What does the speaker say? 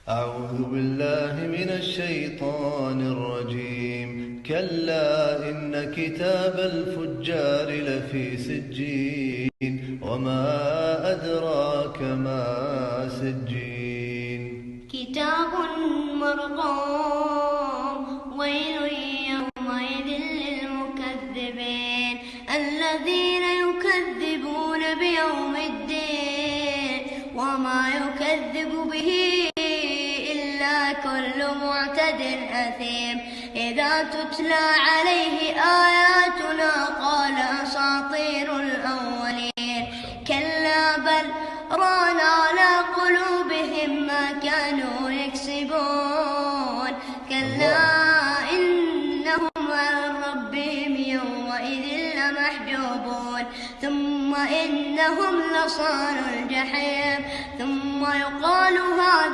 أعوذ بالله من الشيطان الرجيم. كلا إن كتاب الفجار لفي سجين وما أدراك ما سجين. كتاب مرقوم ويل يومئذ للمكذبين الذين يكذبون بيوم الدين وما يكذب به كل معتد أثيم إذا تتلى عليه آياتنا قال أساطير الأولين كلا بل ران على قلوبهم ما كانوا يكسبون كلا إنهم عن ربهم يومئذ لمحجوبون ثم إنهم لصالوا الجحيم ثم يقال هذا